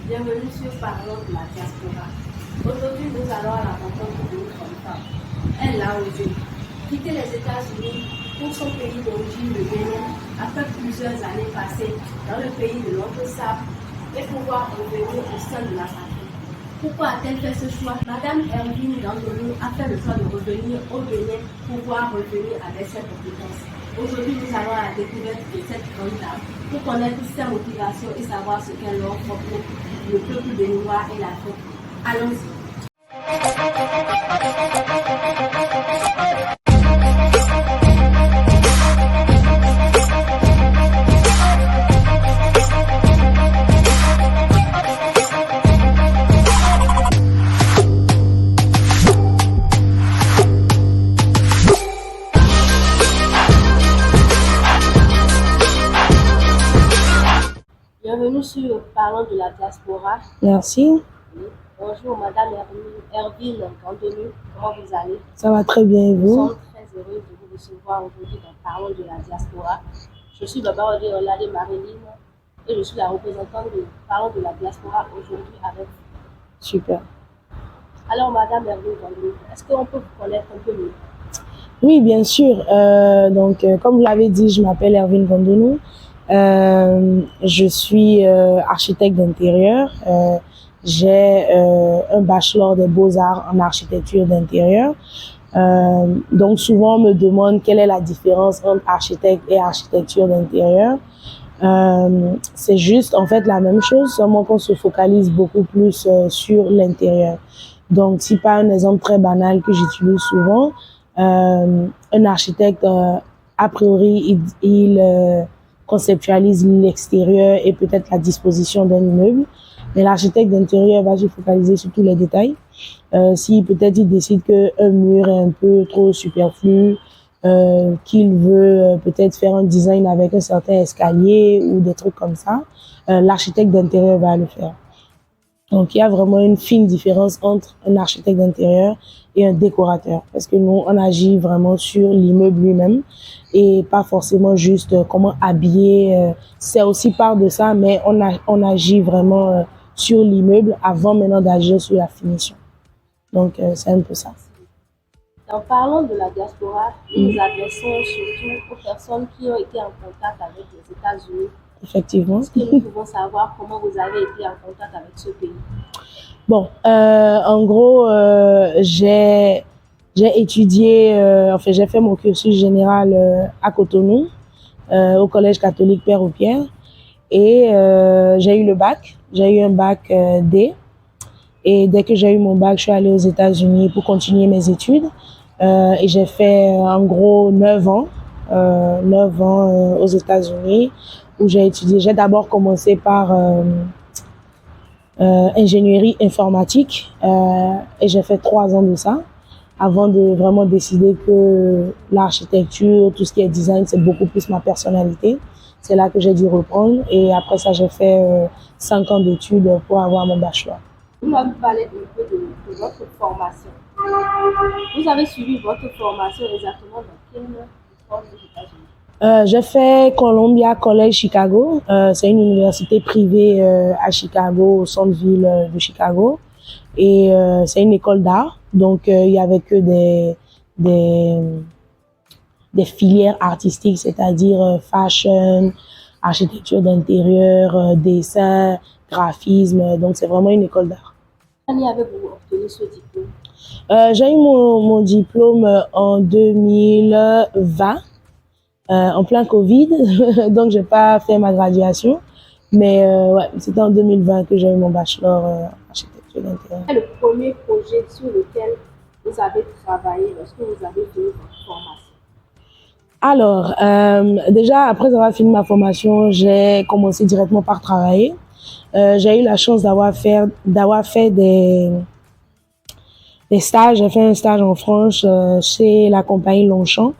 Bienvenue sur Parlons de la diaspora. Aujourd'hui, nous allons à la rencontre d'une grande femme. Elle a osé quitter les États-Unis pour son pays d'origine, le Bénin, après plusieurs années passées dans le pays de l'oncle Sable et pouvoir revenir au sein de la patrie. Pourquoi a-t-elle fait ce choix? Madame Hervine Gandolou a fait le choix de revenir au Bénin pour pouvoir revenir avec ses compétences. Aujourd'hui, nous allons à la découverte de cette grande dame pour connaître ses motivations et savoir ce qu'elle offre pour le peuple béninois et l'Afrique. Allons-y. Bienvenue sur Parlons de la diaspora. Merci. Bonjour Madame Hervine Gandolou, comment vous allez? Ça va très bien et Nous vous? sommes très heureux de vous recevoir aujourd'hui dans Parlons de la diaspora. Je suis Babaodé Olade Marilyn et je suis la représentante de Parlons de la diaspora aujourd'hui avec vous. Super. Alors Madame Hervine Gandolou, est-ce qu'on peut vous connaître un peu mieux? Oui, bien sûr. Comme vous l'avez dit, je m'appelle Hervine Gandolou. Je suis architecte d'intérieur. J'ai un bachelor des beaux-arts en architecture d'intérieur. Donc souvent on me demande quelle est la différence entre architecte et architecture d'intérieur. C'est juste en fait la même chose, seulement qu'on se focalise beaucoup plus sur l'intérieur. Donc si par un exemple très banal que j'utilise souvent, un architecte a priori il conceptualise l'extérieur et peut-être la disposition d'un immeuble. Mais l'architecte d'intérieur va se focaliser sur tous les détails. Si peut-être il décide qu'un mur est un peu trop superflu, qu'il veut peut-être faire un design avec un certain escalier ou des trucs comme ça, l'architecte d'intérieur va le faire. Donc il y a vraiment une fine différence entre un architecte d'intérieur et un décorateur. Parce que nous, on agit vraiment sur l'immeuble lui-même et pas forcément juste comment habiller. C'est aussi part de ça, mais on agit vraiment sur l'immeuble avant maintenant d'agir sur la finition. Donc c'est un peu ça. En parlant de la diaspora, nous nous adressons surtout aux personnes qui ont été en contact avec les États-Unis. Effectivement. Est-ce que nous pouvons savoir comment vous avez été en contact avec ce pays? Bon, en gros, j'ai étudié, j'ai fait mon cursus général à Cotonou, au collège catholique Père aux Pierres, et j'ai eu le bac. J'ai eu un bac D. Et dès que j'ai eu mon bac, je suis allée aux États-Unis pour continuer mes études. Et j'ai fait en gros 9 ans aux États-Unis où j'ai étudié. J'ai d'abord commencé par ingénierie informatique et j'ai fait 3 ans de ça avant de vraiment décider que l'architecture, tout ce qui est design, c'est beaucoup plus ma personnalité. C'est là que j'ai dû reprendre et après ça, j'ai fait 5 ans d'études pour avoir mon bachelor. Vous m'avez parlé un peu de votre formation. Vous avez suivi votre formation exactement dans quelle école aux États-Unis? J'ai fait Columbia College Chicago. C'est une université privée à Chicago, au centre-ville de Chicago. Et c'est une école d'art. Donc, il y avait que des filières artistiques, c'est-à-dire fashion, architecture d'intérieur, dessin, graphisme. Donc, c'est vraiment une école d'art. Quelle année avez-vous obtenu ce diplôme? J'ai eu mon diplôme en 2020, en plein Covid, donc j'ai pas fait ma graduation. Mais ouais, c'était en 2020 que j'ai eu mon bachelor en architecture d'intérieur. Quel est le premier projet sur lequel vous avez travaillé lorsque vous avez fini votre formation? Alors, déjà, après avoir fini ma formation, j'ai commencé directement par travailler. J'ai eu la chance d'avoir fait des stages. J'ai fait un stage en France chez la compagnie Longchamp.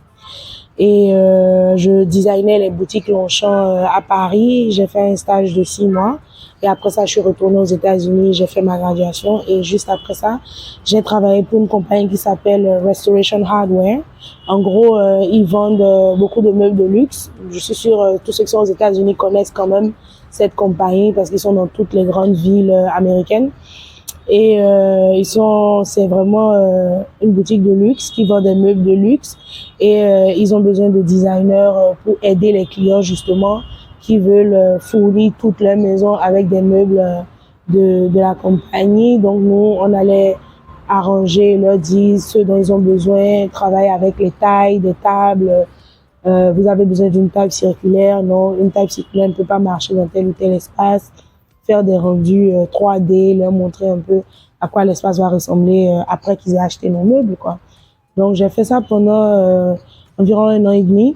Et je designais les boutiques Longchamp à Paris. J'ai fait un stage de 6 mois. Et après ça, je suis retournée aux États-Unis. J'ai fait ma graduation. Et juste après ça, j'ai travaillé pour une compagnie qui s'appelle Restoration Hardware. En gros, ils vendent beaucoup de meubles de luxe. Je suis sûre tous ceux qui sont aux États-Unis connaissent quand même cette compagnie parce qu'ils sont dans toutes les grandes villes américaines. Et c'est vraiment une boutique de luxe qui vend des meubles de luxe. Et ils ont besoin de designers pour aider les clients justement qui veulent fournir toute leur maison avec des meubles de la compagnie. Donc nous, on allait arranger, leur dire ce dont ils ont besoin, travailler avec les tailles des tables. Vous avez besoin d'une table circulaire? Non, une table circulaire ne peut pas marcher dans tel ou tel espace. Faire des rendus 3D, leur montrer un peu à quoi l'espace va ressembler après qu'ils aient acheté nos meubles, quoi. Donc, j'ai fait ça pendant environ 1 an et demi.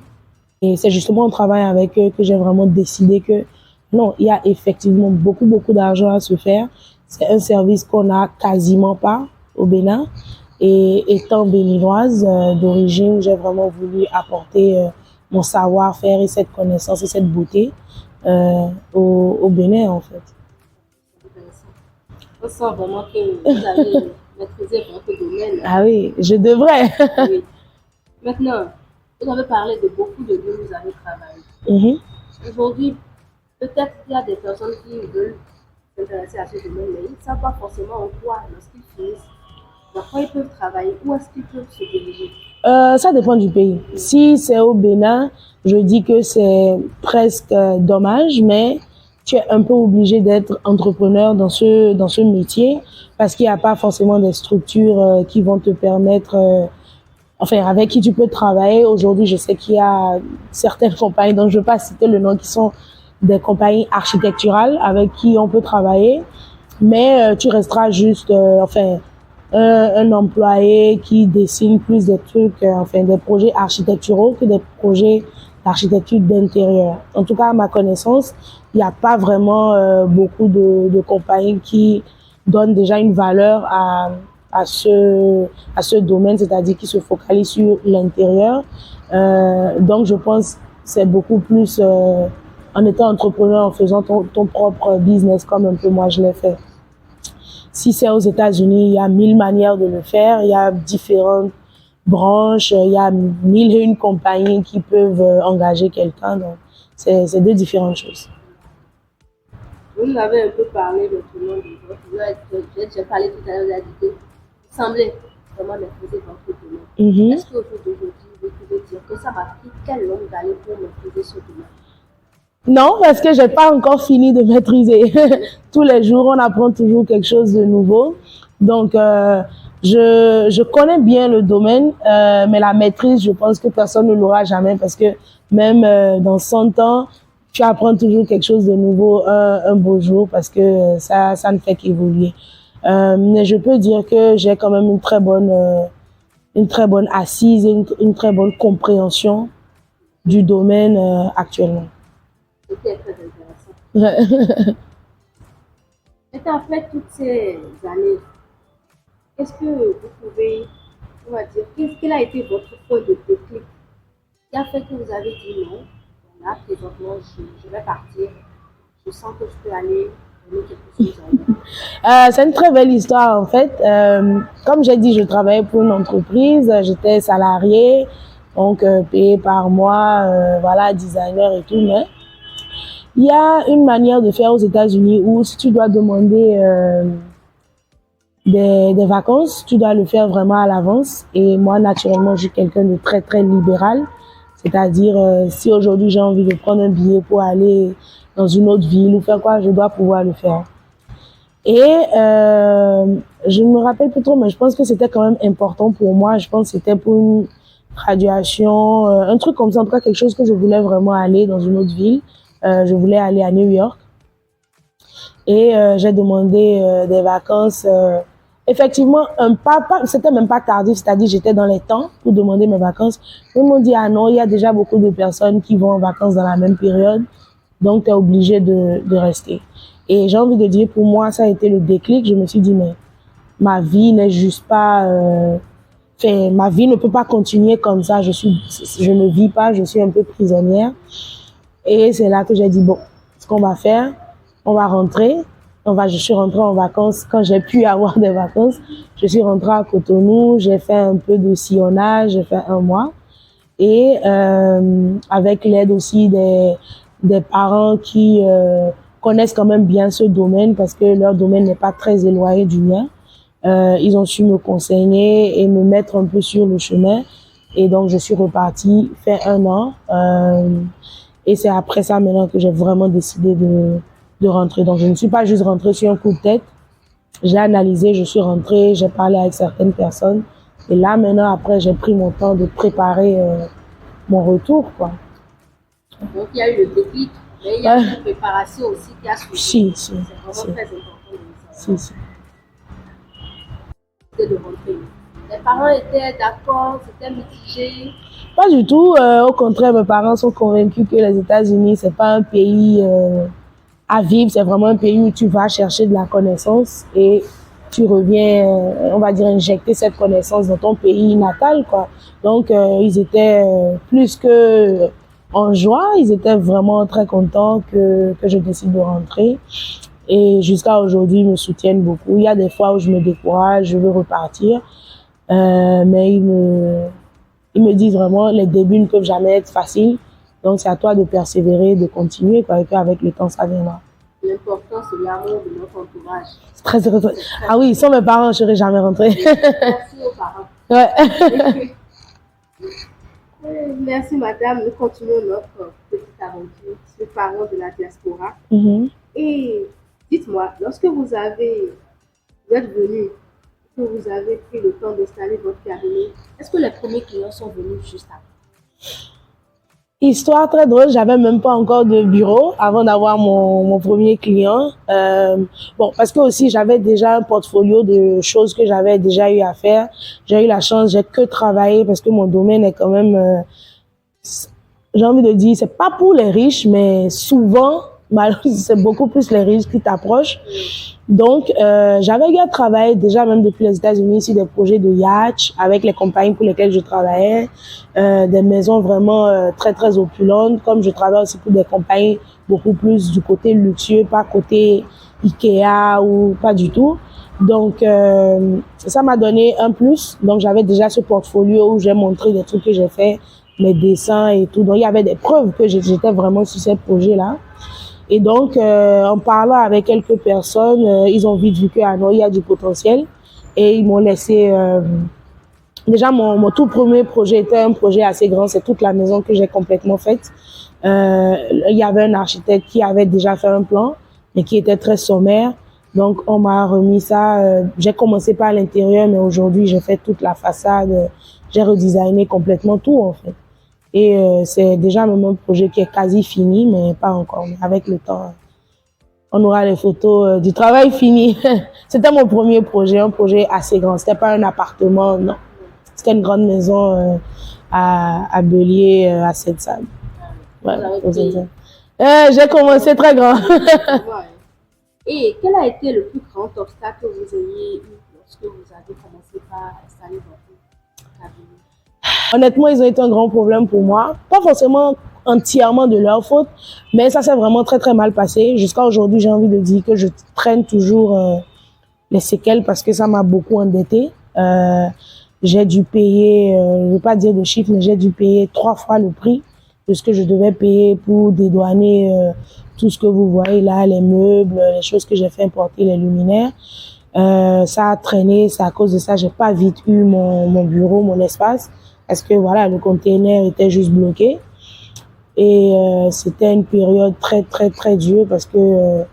Et c'est justement en travaillant avec eux que j'ai vraiment décidé que non, il y a effectivement beaucoup, beaucoup d'argent à se faire. C'est un service qu'on n'a quasiment pas au Bénin. Et étant béninoise d'origine, j'ai vraiment voulu apporter mon savoir-faire et cette connaissance et cette beauté au Bénin, en fait. On sent vraiment que vous avez maîtrisé votre domaine. Ah oui, je devrais. Oui. Maintenant, vous avez parlé de beaucoup de lieux où vous avez travaillé. Aujourd'hui, peut-être qu'il y a des personnes qui veulent s'intéresser à ce domaine, mais ils ne savent pas forcément en quoi, lorsqu'ils finissent, dans quoi ils peuvent travailler, où est-ce qu'ils peuvent se diriger. Ça dépend du pays. Si c'est au Bénin, je dis que c'est presque dommage, mais tu es un peu obligé d'être entrepreneur dans ce métier parce qu'il n'y a pas forcément des structures qui vont te permettre, enfin, avec qui tu peux travailler. Aujourd'hui, je sais qu'il y a certaines compagnies, dont je ne veux pas citer le nom, qui sont des compagnies architecturales avec qui on peut travailler, mais tu resteras juste, enfin, un employé qui dessine plus des trucs, enfin, des projets architecturaux que des projets d'architecture d'intérieur. En tout cas, à ma connaissance, il n'y a pas vraiment beaucoup de compagnies qui donnent déjà une valeur à ce domaine, c'est-à-dire qui se focalisent sur l'intérieur. Donc, je pense que c'est beaucoup plus en étant entrepreneur, en faisant ton propre business comme un peu moi je l'ai fait. Si c'est aux États-Unis, il y a 1000 manières de le faire, il y a différentes branches, il y a 1001 compagnies qui peuvent engager quelqu'un, donc c'est deux différentes choses. Vous nous avez un peu parlé maintenant de votre. J'ai parlé tout à l'heure, vous avez dit que vous semblez vraiment maîtriser votre domaine. Est-ce qu'au jour d'aujourd'hui, vous pouvez dire que ça m'a pris quelle longue année pour maîtriser ce domaine? Non, parce que j'ai pas encore fini de maîtriser. Tous les jours, on apprend toujours quelque chose de nouveau. Donc, je connais bien le domaine, mais la maîtrise, je pense que personne ne l'aura jamais parce que même dans 100 ans, tu apprends toujours quelque chose de nouveau un beau jour parce que ça ne fait qu'évoluer. Mais je peux dire que j'ai quand même une très bonne assise et une très bonne compréhension du domaine actuellement. C'était très intéressant. Et après toutes ces années, est-ce que vous pouvez, on va dire, quel a été votre point de déclic qui a fait que vous avez dit non, là, présentement, je vais partir, je sens que je peux aller donner quelque chose à C'est une très belle histoire en fait. Comme j'ai dit, je travaillais pour une entreprise, j'étais salariée, donc payée par mois, voilà, designer et tout, mais il y a une manière de faire aux États-Unis où si tu dois demander des vacances, tu dois le faire vraiment à l'avance. Et moi, naturellement, je suis quelqu'un de très, très libéral. C'est-à-dire, si aujourd'hui j'ai envie de prendre un billet pour aller dans une autre ville ou faire quoi, je dois pouvoir le faire. Et je ne me rappelle plus trop, mais je pense que c'était quand même important pour moi. Je pense que c'était pour une graduation, un truc comme ça, en tout cas quelque chose que je voulais vraiment aller dans une autre ville. Je voulais aller à New York et j'ai demandé des vacances. Effectivement, c'était même pas tardif, c'est-à-dire j'étais dans les temps pour demander mes vacances. Ils m'ont dit ah non, il y a déjà beaucoup de personnes qui vont en vacances dans la même période, donc tu es obligé de rester. Et j'ai envie de dire pour moi ça a été le déclic. Je me suis dit mais ma vie n'est juste pas ma vie ne peut pas continuer comme ça. Je ne vis pas, je suis un peu prisonnière. Et c'est là que j'ai dit, bon, ce qu'on va faire, on va rentrer. Je suis rentrée en vacances quand j'ai pu avoir des vacances. Je suis rentrée à Cotonou, j'ai fait un peu de sillonnage, j'ai fait 1 mois. Et avec l'aide aussi des parents qui connaissent quand même bien ce domaine parce que leur domaine n'est pas très éloigné du mien. Ils ont su me conseiller et me mettre un peu sur le chemin. Et donc, je suis repartie, fait 1 an. Et c'est après ça maintenant que j'ai vraiment décidé de rentrer. Donc, je ne suis pas juste rentrée sur un coup de tête. J'ai analysé, je suis rentrée, j'ai parlé avec certaines personnes. Et là, maintenant, après, j'ai pris mon temps de préparer mon retour, quoi. Donc, il y a eu le déclic, mais il y a une préparation aussi qui a suivi. C'est vraiment très important de le savoir. De rentrer. Les parents étaient d'accord, c'était mitigé? Pas du tout. Au contraire, mes parents sont convaincus que les États-Unis, c'est pas un pays à vivre, c'est vraiment un pays où tu vas chercher de la connaissance et tu reviens, on va dire, injecter cette connaissance dans ton pays natal, quoi. Donc, ils étaient plus que en joie, ils étaient vraiment très contents que je décide de rentrer. Et jusqu'à aujourd'hui, ils me soutiennent beaucoup. Il y a des fois où je me décourage, je veux repartir. Mais ils me disent vraiment, les débuts ne peuvent jamais être faciles. Donc, c'est à toi de persévérer, de continuer, quoi, et puis avec le temps, ça viendra. L'important, c'est l'amour de notre entourage. C'est très. Ah oui, sans mes parents, je ne serais jamais rentrée. Merci aux parents. Ouais. Merci, madame. Nous continuons notre petite aventure sur parents de la diaspora. Et dites-moi, lorsque vous êtes venu, que vous avez pris le temps d'installer votre cabinet, est-ce que les premiers clients sont venus juste après? Histoire très drôle, j'avais même pas encore de bureau avant d'avoir mon premier client. Bon, parce que aussi j'avais déjà un portfolio de choses que j'avais déjà eu à faire. J'ai eu la chance, j'ai que travaillé parce que mon domaine est quand même, j'ai envie de dire, c'est pas pour les riches, mais souvent, c'est beaucoup plus les riches qui t'approchent. Donc, j'avais eu à travailler déjà même depuis les États-Unis sur des projets de yacht avec les compagnies pour lesquelles je travaillais, des maisons vraiment très très opulentes. Comme je travaille aussi pour des compagnies beaucoup plus du côté luxueux, pas côté Ikea ou pas du tout. Donc, ça m'a donné un plus. Donc, j'avais déjà ce portfolio où j'ai montré des trucs que j'ai fait, mes dessins et tout. Donc, il y avait des preuves que j'étais vraiment sur ces projets-là. Et donc, en parlant avec quelques personnes, ils ont vite vu qu'à Hanoï, il y a du potentiel. Et ils m'ont laissé... déjà, mon tout premier projet était un projet assez grand. C'est toute la maison que j'ai complètement faite. Il y avait un architecte qui avait déjà fait un plan, mais qui était très sommaire. Donc, on m'a remis ça. J'ai commencé par l'intérieur, mais aujourd'hui, j'ai fait toute la façade. J'ai redesigné complètement tout, en fait. Et c'est déjà même un projet qui est quasi fini, mais pas encore. Mais avec le temps, on aura les photos du travail fini. C'était mon premier projet, un projet assez grand. C'était pas un appartement, non. C'était une grande maison à Bélier, à Seine-Salle. Ouais, j'ai commencé très grand. Et quel a été le plus grand obstacle que vous ayez eu lorsque vous avez commencé par installer votre cabinet? Honnêtement, ils ont été un grand problème pour moi. Pas forcément entièrement de leur faute, mais ça s'est vraiment très très mal passé. Jusqu'à aujourd'hui, j'ai envie de dire que je traîne toujours les séquelles parce que ça m'a beaucoup endetté. J'ai dû payer, je ne veux pas dire de chiffre, mais j'ai dû payer 3 fois le prix de ce que je devais payer pour dédouaner tout ce que vous voyez là, les meubles, les choses que j'ai fait importer, les luminaires. Ça a traîné, c'est à cause de ça, j'ai pas vite eu mon bureau, mon espace. Parce que voilà, le container était juste bloqué. Et c'était une période très, très, très dure parce que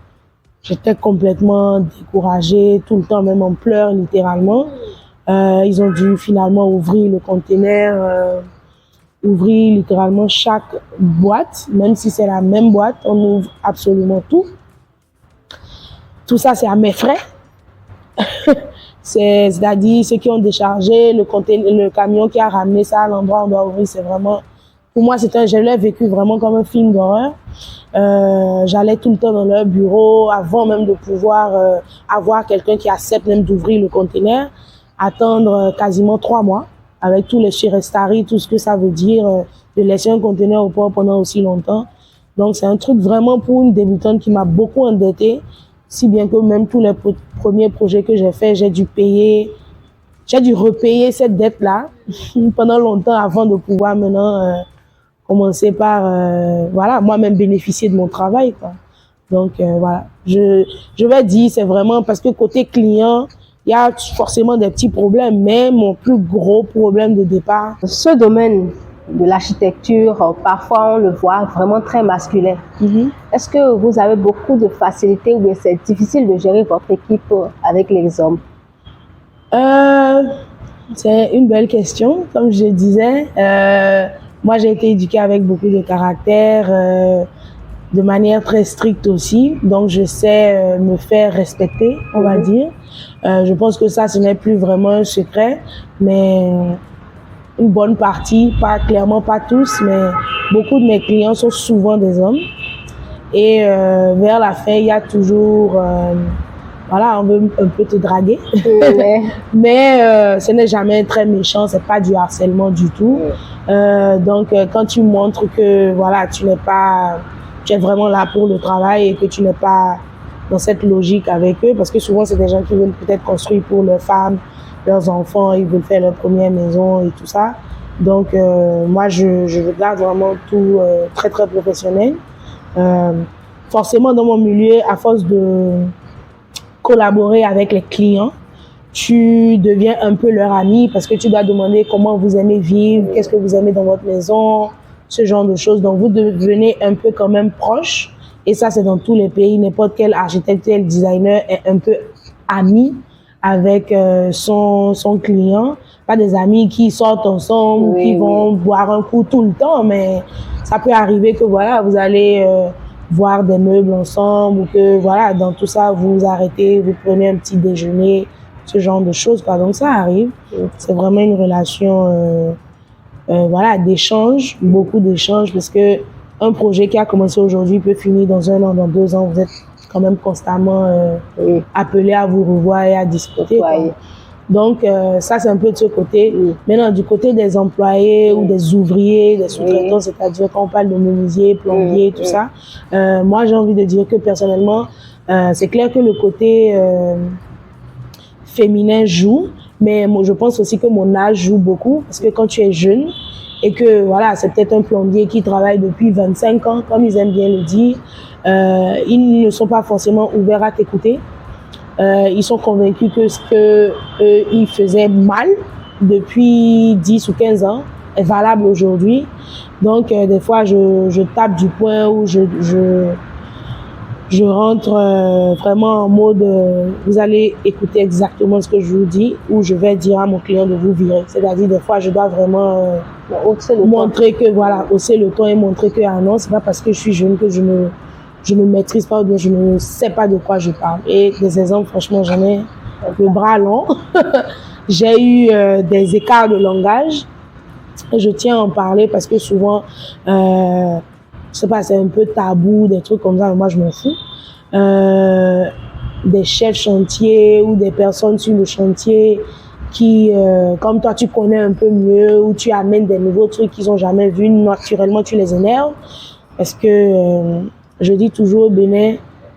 j'étais complètement découragée, tout le temps, même en pleurs, littéralement. Ils ont dû finalement ouvrir le container, ouvrir littéralement chaque boîte, même si c'est la même boîte, on ouvre absolument tout. Tout ça, c'est à mes frais. C'est-à-dire ceux qui ont déchargé, le camion qui a ramené ça à l'endroit où on doit ouvrir, c'est vraiment... Pour moi, je l'ai vécu vraiment comme un film d'horreur. J'allais tout le temps dans leur bureau avant même de pouvoir avoir quelqu'un qui accepte même d'ouvrir le conteneur, attendre quasiment 3 mois avec tous les chirestari, tout ce que ça veut dire de laisser un conteneur au port pendant aussi longtemps. Donc, c'est un truc vraiment pour une débutante qui m'a beaucoup endettée. Si bien que même tous les premiers projets que j'ai faits, j'ai dû repayer cette dette-là pendant longtemps avant de pouvoir maintenant commencer par, voilà, moi-même bénéficier de mon travail, quoi. Donc voilà, je vais dire, c'est vraiment parce que côté client, il y a forcément des petits problèmes, mais mon plus gros problème de départ. Ce domaine de l'architecture, parfois on le voit vraiment très masculin. Est-ce que vous avez beaucoup de facilité ou bien c'est difficile de gérer votre équipe avec les hommes? C'est une belle question. Comme je disais, moi j'ai été éduquée avec beaucoup de caractère, de manière très stricte aussi. Donc je sais me faire respecter, on va dire. Je pense que ça, ce n'est plus vraiment un secret, mais une bonne partie, clairement pas tous, mais beaucoup de mes clients sont souvent des hommes. Et vers la fin, il y a toujours, voilà, on veut un peu te draguer, mais ce n'est jamais très méchant, c'est pas du harcèlement du tout. Donc quand tu montres que voilà, tu es vraiment là pour le travail et que tu n'es pas dans cette logique avec eux, parce que souvent c'est des gens qui veulent peut-être construire pour leurs femmes, leurs enfants, ils veulent faire leur première maison et tout ça. Donc moi je regarde vraiment tout très très professionnel. Forcément dans mon milieu, à force de collaborer avec les clients, tu deviens un peu leur ami parce que tu dois demander comment vous aimez vivre, qu'est-ce que vous aimez dans votre maison, ce genre de choses. Donc vous devenez un peu quand même proche. Et ça, c'est dans tous les pays. N'importe quel architecte, quel designer est un peu ami avec son client. Pas des amis qui sortent ensemble ou qui vont boire un coup tout le temps, mais ça peut arriver que voilà, vous allez voir des meubles ensemble ou que voilà, dans tout ça, vous vous arrêtez, vous prenez un petit déjeuner, ce genre de choses, quoi. Donc ça arrive. C'est vraiment une relation voilà, d'échange, beaucoup d'échanges, parce que un projet qui a commencé aujourd'hui peut finir dans 1 an, dans 2 ans. Vous êtes quand même constamment appelé à vous revoir et à discuter. Donc ça, c'est un peu de ce côté. Maintenant, du côté des employés ou des ouvriers, des sous-traitants, c'est-à-dire quand on parle de menuisier, plombier, tout ça, moi, j'ai envie de dire que personnellement, c'est clair que le côté féminin joue, mais moi, je pense aussi que mon âge joue beaucoup, parce que quand tu es jeune et que voilà, c'est peut-être un plombier qui travaille depuis 25 ans, comme ils aiment bien le dire, ils ne sont pas forcément ouverts à t'écouter. Ils sont convaincus que ce qu'ils faisaient mal depuis 10 ou 15 ans est valable aujourd'hui. Donc, des fois, je tape du poing ou je rentre vraiment en mode vous allez écouter exactement ce que je vous dis, ou je vais dire à mon client de vous virer. C'est-à-dire, des fois, je dois vraiment montrer que voilà, hausser le ton et montrer que ah non, c'est pas parce que je suis jeune que je ne maîtrise pas ou bien je ne sais pas de quoi je parle. Et des exemples, franchement, j'en ai le bras long. J'ai eu des écarts de langage. Et je tiens à en parler parce que souvent, je sais pas, c'est un peu tabou, des trucs comme ça, mais moi je m'en fous. Des chefs chantiers ou des personnes sur le chantier qui, comme toi, tu connais un peu mieux ou tu amènes des nouveaux trucs qu'ils n'ont jamais vus, naturellement tu les énerves. Parce que je dis toujours au Bénin,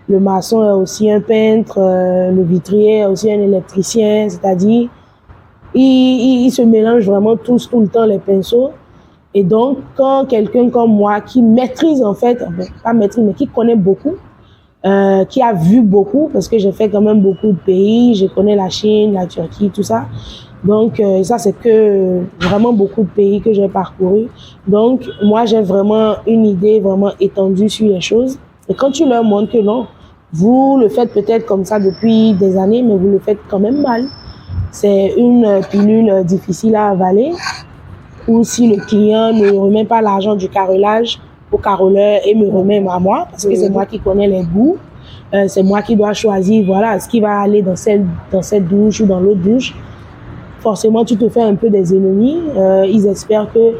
le maçon est aussi un peintre, le vitrier est aussi un électricien, c'est-à-dire ils se mélangent vraiment tous tout le temps les pinceaux. Et donc, quand quelqu'un comme moi qui maîtrise en fait, enfin, pas maîtrise, mais qui connaît beaucoup, qui a vu beaucoup, parce que j'ai fait quand même beaucoup de pays, je connais la Chine, la Turquie, tout ça. Donc, ça, c'est que vraiment beaucoup de pays que j'ai parcouru. Donc, moi, j'ai vraiment une idée vraiment étendue sur les choses. Et quand tu leur montres que non, vous le faites peut-être comme ça depuis des années, mais vous le faites quand même mal. C'est une pilule difficile à avaler. Ou si le client ne remet pas l'argent du carrelage au carreleur et me remet à moi, parce que c'est moi qui connais les goûts, c'est moi qui dois choisir, voilà, ce qui va aller dans cette douche ou dans l'autre douche. Forcément, tu te fais un peu des ennemis. Ils espèrent que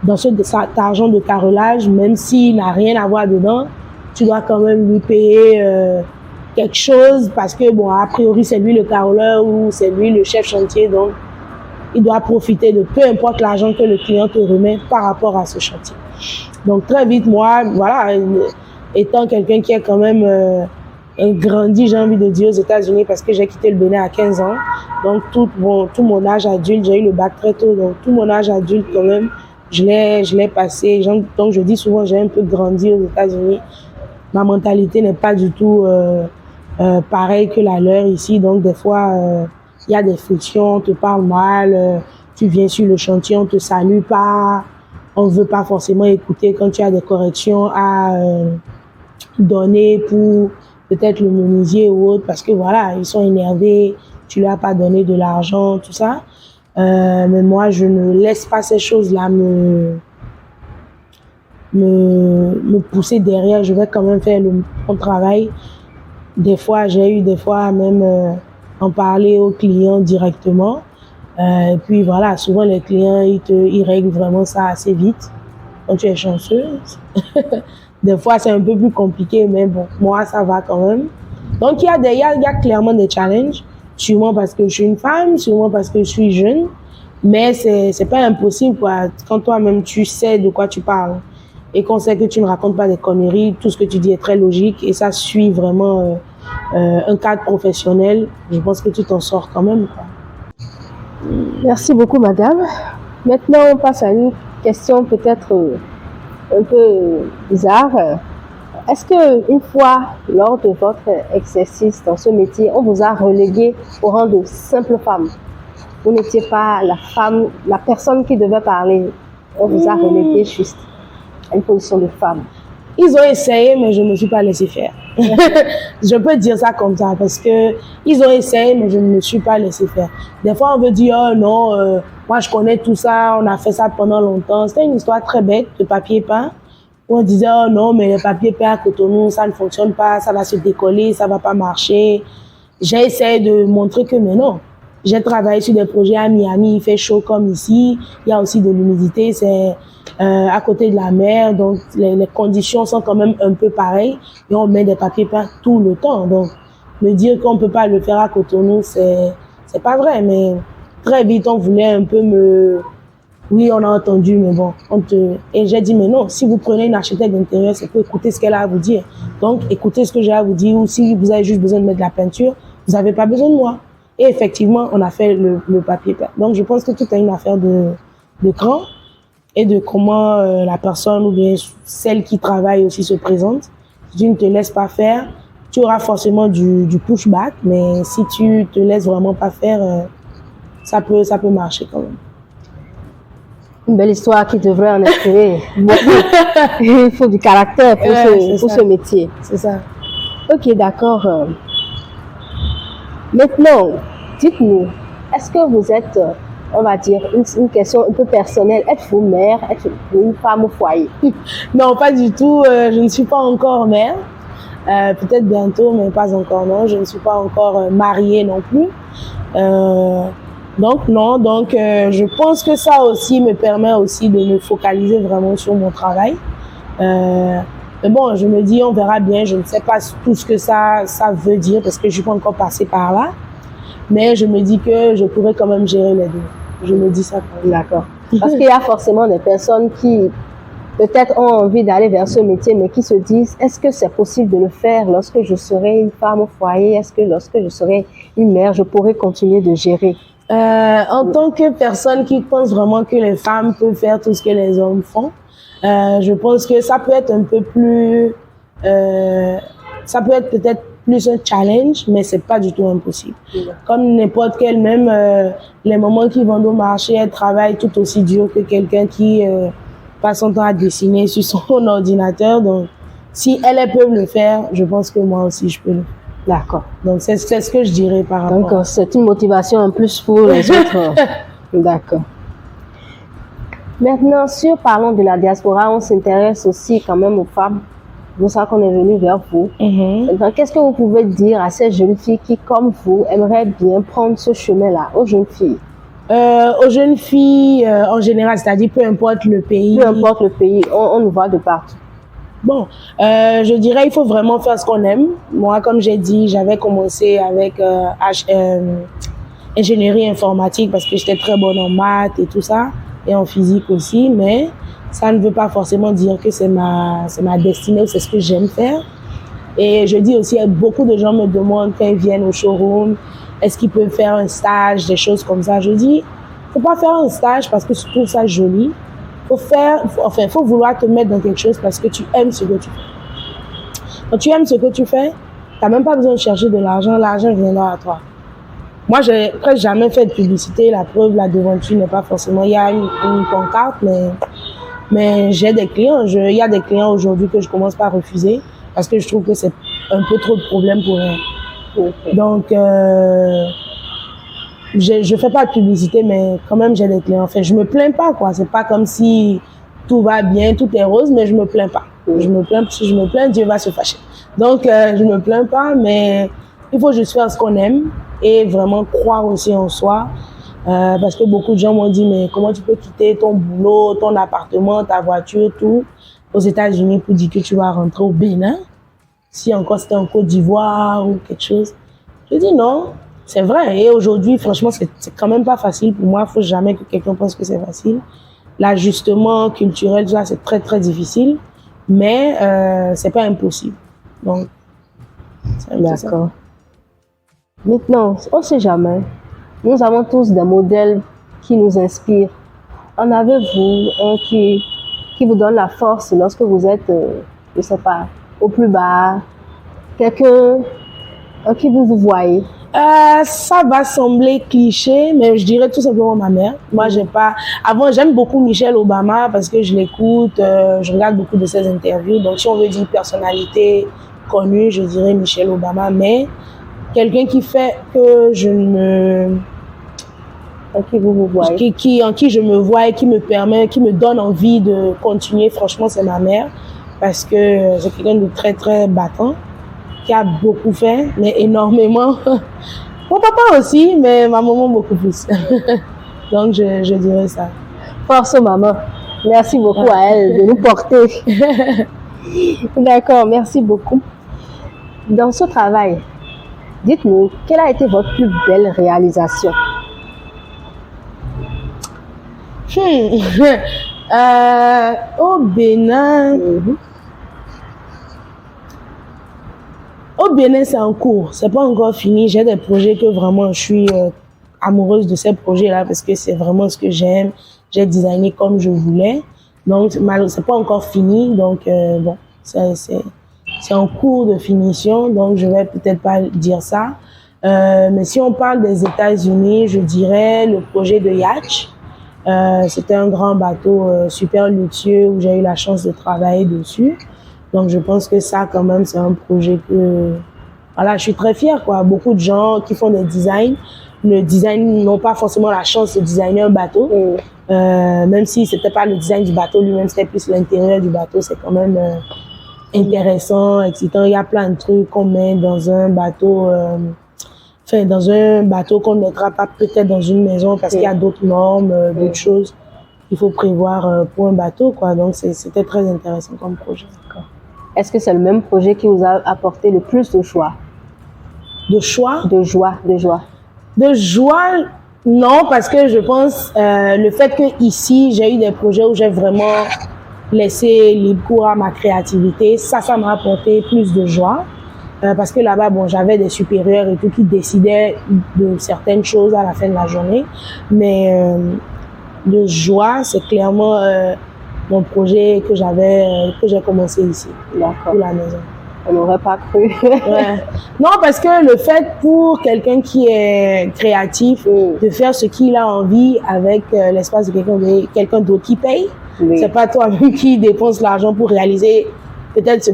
dans cet argent de carrelage, même s'il n'a rien à voir dedans, tu dois quand même lui payer quelque chose parce que, bon, a priori, c'est lui le carreleur ou c'est lui le chef chantier, donc il doit profiter de peu importe l'argent que le client te remet par rapport à ce chantier. Donc, très vite, moi, voilà, étant quelqu'un qui est quand même grandi, j'ai envie de dire, aux États-Unis parce que j'ai quitté le Bénin à 15 ans. Donc, tout mon âge adulte, j'ai eu le bac très tôt. Donc, tout mon âge adulte, quand même, je l'ai passé. Donc, je dis souvent, j'ai un peu grandi aux États-Unis. ma mentalité n'est pas du tout pareille que la leur ici. Donc, des fois, il y a des frictions, on te parle mal, tu viens sur le chantier, on te salue pas, on veut pas forcément écouter quand tu as des corrections à donner pour peut-être le menuisier ou autre, parce que voilà, ils sont énervés, tu leur as pas donné de l'argent, tout ça. Mais moi, je ne laisse pas ces choses-là me pousser derrière. Je vais quand même faire mon travail. Des fois, même en parler aux clients directement. Et puis voilà, souvent les clients, ils règlent vraiment ça assez vite. Quand tu es chanceuse. Des fois, c'est un peu plus compliqué, mais bon, moi, ça va quand même. Donc, il y a clairement des challenges. Sûrement parce que je suis une femme, sûrement parce que je suis jeune. Mais c'est pas impossible, quoi. Quand toi-même, tu sais de quoi tu parles et qu'on sait que tu ne racontes pas des conneries, tout ce que tu dis est très logique et ça suit vraiment un cadre professionnel, je pense que tu t'en sors quand même, quoi. Merci beaucoup, madame. Maintenant, on passe à une question peut-être un peu bizarre. Est-ce que une fois, lors de votre exercice dans ce métier, on vous a relégué au rang de simple femme? Vous n'étiez pas la femme, la personne qui devait parler. On vous a relégué juste à une position de femme. Ils ont essayé, mais je ne me suis pas laissé faire. Je peux dire ça comme ça, parce que ils ont essayé, mais je ne me suis pas laissé faire. Des fois, on veut dire, oh non, moi je connais tout ça, on a fait ça pendant longtemps. C'était une histoire très bête de papier peint. Où on disait, oh non, mais le papier peint à Cotonou, ça ne fonctionne pas, ça va se décoller, ça va pas marcher. J'ai essayé de montrer que, mais non. J'ai travaillé sur des projets à Miami, il fait chaud comme ici. Il y a aussi de l'humidité, c'est à côté de la mer, donc les conditions sont quand même un peu pareilles. Et on met des papiers peints tout le temps. Donc, me dire qu'on peut pas le faire à Cotonou, c'est pas vrai. Mais très vite, on voulait un peu oui, on a entendu, mais bon, et j'ai dit, mais non, si vous prenez une architecte d'intérieur, c'est pour écouter ce qu'elle a à vous dire. Donc, écoutez ce que j'ai à vous dire, ou si vous avez juste besoin de mettre de la peinture, vous n'avez pas besoin de moi. Et effectivement, on a fait le papier peint. Donc, je pense que tout est une affaire de cran et de comment la personne ou bien celle qui travaille aussi se présente. Si tu ne te laisses pas faire, tu auras forcément du pushback, mais si tu te laisses vraiment pas faire, ça peut marcher quand même. Une belle histoire qui devrait en inspirer beaucoup. Il faut du caractère pour ce métier. C'est ça. Ok, d'accord. Maintenant, dites-nous, est-ce que vous êtes, on va dire, une question un peu personnelle, êtes-vous mère, êtes-vous une femme au foyer? Non, pas du tout. Je ne suis pas encore mère. Peut-être bientôt, mais pas encore, non. Je ne suis pas encore mariée non plus. Donc, non. Donc, je pense que ça aussi me permet aussi de me focaliser vraiment sur mon travail. Mais bon, je me dis, on verra bien. Je ne sais pas tout ce que ça veut dire parce que je suis pas encore passée par là. Mais je me dis que je pourrais quand même gérer les deux. Je me dis ça. D'accord. Parce qu'il y a forcément des personnes qui peut-être ont envie d'aller vers ce métier, mais qui se disent, est-ce que c'est possible de le faire lorsque je serai une femme au foyer? Est-ce que lorsque je serai une mère, je pourrai continuer de gérer? En tant que personne qui pense vraiment que les femmes peuvent faire tout ce que les hommes font, je pense que ça peut être un peu plus, ça peut être peut-être plus un challenge, mais c'est pas du tout impossible. Comme n'importe quel, même les mamans qui vont au marché, elles travaillent tout aussi dur que quelqu'un qui passe son temps à dessiner sur son ordinateur. Donc, si elles peuvent le faire, je pense que moi aussi je peux le faire. D'accord. Donc, c'est ce que je dirais par rapport. Donc, c'est une motivation en plus pour les autres. D'accord. Maintenant, parlons de la diaspora, on s'intéresse aussi quand même aux femmes. C'est pour ça qu'on est venu vers vous. Maintenant, qu'est-ce que vous pouvez dire à ces jeunes filles qui, comme vous, aimeraient bien prendre ce chemin-là, aux jeunes filles? Aux jeunes filles, en général, c'est-à-dire peu importe le pays. Peu importe le pays, on nous voit de partout. Bon, je dirais il faut vraiment faire ce qu'on aime. Moi, comme j'ai dit, j'avais commencé avec ingénierie informatique parce que j'étais très bonne en maths et tout ça, et en physique aussi, mais ça ne veut pas forcément dire que c'est ma destinée ou c'est ce que j'aime faire. Et je dis aussi, beaucoup de gens me demandent quand ils viennent au showroom, est-ce qu'ils peuvent faire un stage, des choses comme ça. Je dis, faut pas faire un stage parce que je trouve ça joli. Faut vouloir te mettre dans quelque chose parce que tu aimes ce que tu fais. Quand tu aimes ce que tu fais, tu n'as même pas besoin de chercher de l'argent viendra à toi. Moi, j'ai presque jamais fait de publicité. La preuve, la devanture n'est pas forcément. Il y a une pancarte, mais j'ai des clients. Il y a des clients aujourd'hui que je commence par refuser parce que je trouve que c'est un peu trop de problème pour eux. Okay. Donc, je fais pas de publicité, mais quand même, j'ai des clients. Enfin, je me plains pas, quoi. C'est pas comme si tout va bien, tout est rose, mais je me plains pas. Je me plains, si je me plains, Dieu va se fâcher. Donc, je me plains pas, mais il faut juste faire ce qu'on aime et vraiment croire aussi en soi. Parce que beaucoup de gens m'ont dit, mais comment tu peux quitter ton boulot, ton appartement, ta voiture, tout, aux États-Unis pour dire que tu vas rentrer au Bénin? Si encore c'était en Côte d'Ivoire ou quelque chose. Je dis non, c'est vrai. Et aujourd'hui, franchement, c'est quand même pas facile pour moi. Il faut jamais que quelqu'un pense que c'est facile. L'ajustement culturel, ça, c'est très, très difficile. Mais c'est pas impossible. Donc, d'accord. Maintenant, on ne sait jamais. Nous avons tous des modèles qui nous inspirent. En avez-vous un qui vous donne la force lorsque vous êtes, je ne sais pas, au plus bas? Quelqu'un qui vous voyez? Ça va sembler cliché, mais je dirais tout simplement ma mère. Moi, avant, j'aime beaucoup Michelle Obama parce que je l'écoute, je regarde beaucoup de ses interviews. Donc, si on veut dire personnalité connue, je dirais Michelle Obama. Mais quelqu'un qui fait que en qui je me vois et qui me donne envie de continuer, franchement, c'est ma mère. Parce que c'est quelqu'un de très, très battant, qui a beaucoup fait, mais énormément. Mon papa aussi, mais ma maman beaucoup plus. Donc, je dirais ça. Force maman. Merci beaucoup à elle de nous porter. D'accord, merci beaucoup. Dans ce travail, dites-nous, quelle a été votre plus belle réalisation? Au Bénin, c'est en cours. C'est pas encore fini. J'ai des projets que vraiment je suis amoureuse de ces projets-là parce que c'est vraiment ce que j'aime. J'ai designé comme je voulais. Donc, c'est pas encore fini. Donc, bon, c'est en cours de finition. Donc, je vais peut-être pas dire ça. Mais si on parle des États-Unis, je dirais le projet de Yacht. C'était un grand bateau super luxueux où j'ai eu la chance de travailler dessus. Donc, je pense que ça, quand même, c'est un projet que, voilà, je suis très fière, quoi. Beaucoup de gens qui font des designs, n'ont pas forcément la chance de designer un bateau. Même si c'était pas le design du bateau lui-même, c'était plus l'intérieur du bateau, c'est quand même intéressant, excitant. Il y a plein de trucs qu'on met dans un bateau, dans un bateau qu'on ne mettra pas peut-être dans une maison parce qu'il y a d'autres normes, d'autres choses qu'il faut prévoir pour un bateau, quoi. Donc, c'était très intéressant comme projet. Est-ce que c'est le même projet qui vous a apporté le plus de choix? De choix? De joie. De joie, non, parce que je pense le fait que ici j'ai eu des projets où j'ai vraiment laissé libre cours à ma créativité, ça m'a apporté plus de joie. Parce que là-bas, bon, j'avais des supérieurs et tout qui décidaient de certaines choses à la fin de la journée. Mais de joie, c'est clairement mon projet que j'ai commencé ici, pour la maison. On n'aurait pas cru. Ouais. Non, parce que le fait pour quelqu'un qui est créatif de faire ce qu'il a envie avec l'espace de quelqu'un d'autre qui paye, c'est pas toi-même qui dépense l'argent pour réaliser peut-être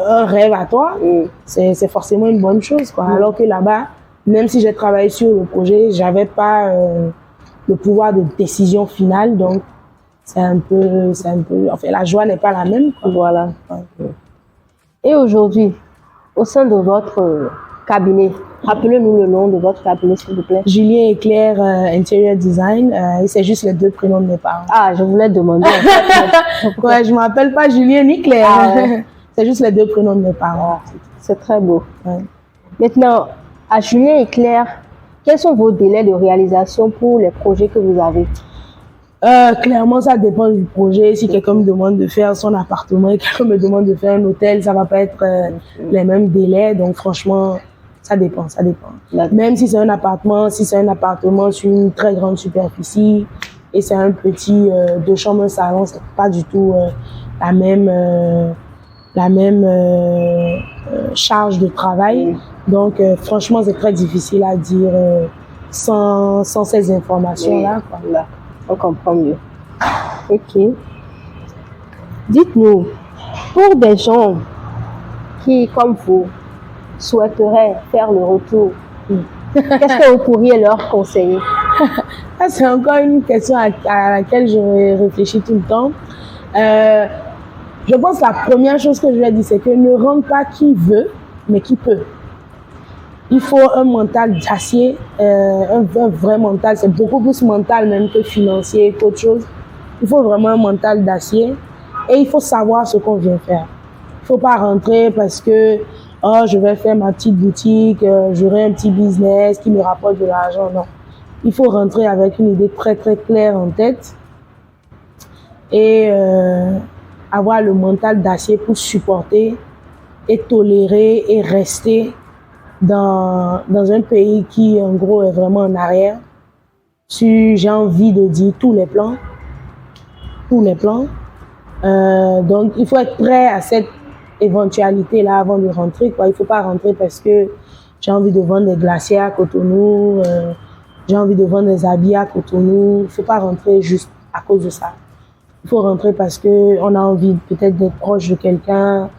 un rêve à toi, c'est forcément une bonne chose, quoi. Alors que là-bas, même si j'ai travaillé sur le projet, j'avais pas le pouvoir de décision finale, donc c'est un peu, enfin, la joie n'est pas la même, quoi. Voilà. Et aujourd'hui, au sein de votre cabinet, rappelez-nous le nom de votre cabinet, s'il vous plaît. Julien et Claire Interior Design, et c'est juste les deux prénoms de mes parents. Ah, je voulais demander. Ouais, je m'appelle pas Julien ni Claire. Ah, ouais. C'est juste les deux prénoms de mes parents. C'est très beau. Ouais. Maintenant, à Julien et Claire, quels sont vos délais de réalisation pour les projets que vous avez? Clairement, ça dépend du projet. Si quelqu'un me demande de faire son appartement et quelqu'un me demande de faire un hôtel, ça va pas être les mêmes délais. Donc, franchement, ça dépend. Même si c'est un appartement, sur une très grande superficie et c'est un petit 2 chambres, un salon, c'est pas du tout la même charge de travail. Donc, franchement, c'est très difficile à dire sans ces informations-là. Quoi. Là, on comprend mieux. Ok. Dites-nous, pour des gens qui, comme vous, souhaiteraient faire le retour, qu'est-ce que vous pourriez leur conseiller? Ça, c'est encore une question à laquelle je réfléchis tout le temps. Je pense que la première chose que je vais dire, c'est que ne rentre pas qui veut, mais qui peut. Il faut un mental d'acier, un vrai mental. C'est beaucoup plus mental même que financier, qu'autre chose. Il faut vraiment un mental d'acier et il faut savoir ce qu'on vient faire. Il ne faut pas rentrer parce que je vais faire ma petite boutique, j'aurai un petit business qui me rapporte de l'argent. Non. Il faut rentrer avec une idée très très claire en tête et avoir le mental d'acier pour supporter et tolérer et rester dans un pays qui en gros est vraiment en arrière. J'ai envie de dire tous les plans. Donc il faut être prêt à cette éventualité-là avant de rentrer, quoi. Il ne faut pas rentrer parce que j'ai envie de vendre des glaciers à Cotonou, j'ai envie de vendre des habits à Cotonou. Il ne faut pas rentrer juste à cause de ça. Il faut rentrer parce qu'on a envie peut-être d'être proche de quelqu'un,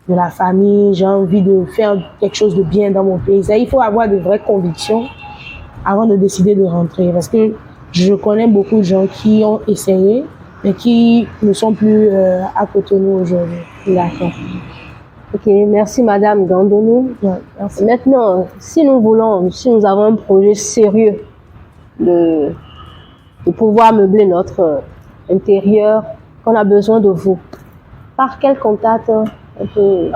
de la famille. J'ai envie de faire quelque chose de bien dans mon pays. Il faut avoir de vraies convictions avant de décider de rentrer. Parce que je connais beaucoup de gens qui ont essayé, mais qui ne sont plus à Cotonou aujourd'hui. D'accord. Ok, merci Madame Gandonou. Ouais, merci. Maintenant, si nous avons un projet sérieux de pouvoir meubler notre intérieur, qu'on a besoin de vous, par quel contact on peut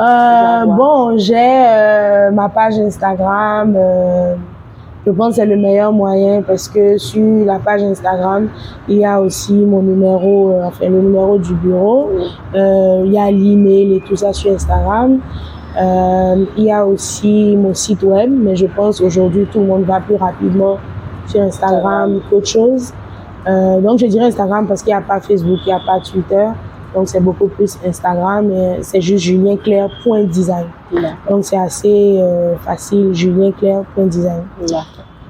bon, j'ai ma page Instagram. Je pense que c'est le meilleur moyen parce que sur la page Instagram, il y a aussi mon numéro, le numéro du bureau. Il y a l'email et tout ça sur Instagram. Il y a aussi mon site web, mais je pense aujourd'hui tout le monde va plus rapidement sur Instagram qu'autre chose. Donc je dirais Instagram parce qu'il n'y a pas Facebook, il n'y a pas Twitter. Donc c'est beaucoup plus Instagram et c'est juste julienclair.design. Donc c'est assez facile, julienclair.design.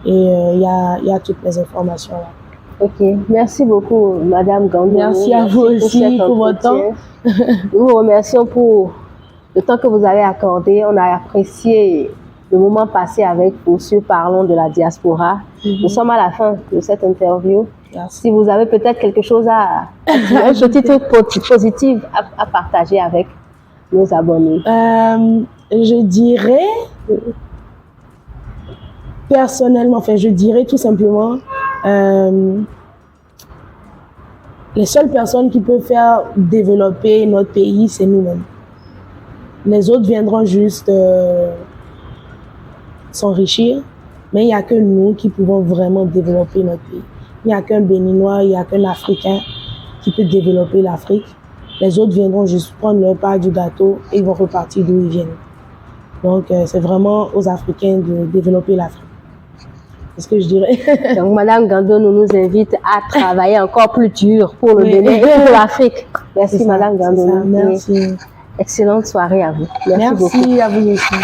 Et il y a toutes les informations là. Ok, merci beaucoup Madame Gandonou. Merci à vous aussi pour votre temps. Nous vous remercions pour le temps que vous avez accordé. On a apprécié le moment passé avec vous sur Parlons de la diaspora. Nous sommes à la fin de cette interview. Merci. Si vous avez peut-être quelque chose un petit truc positif à partager avec nos abonnés. Je dirais personnellement, je dirais tout simplement les seules personnes qui peuvent faire développer notre pays, c'est nous-mêmes. Les autres viendront juste s'enrichir, mais il n'y a que nous qui pouvons vraiment développer notre pays. Il n'y a qu'un Béninois, il n'y a qu'un Africain qui peut développer l'Afrique. Les autres viendront juste prendre leur part du gâteau et ils vont repartir d'où ils viennent. Donc, c'est vraiment aux Africains de développer l'Afrique. C'est ce que je dirais. Donc, Madame Gandonou nous invite à travailler encore plus dur pour le Bénin et pour l'Afrique. Merci, Madame Gandonou. Merci. Excellente soirée à vous. Merci beaucoup. À vous aussi.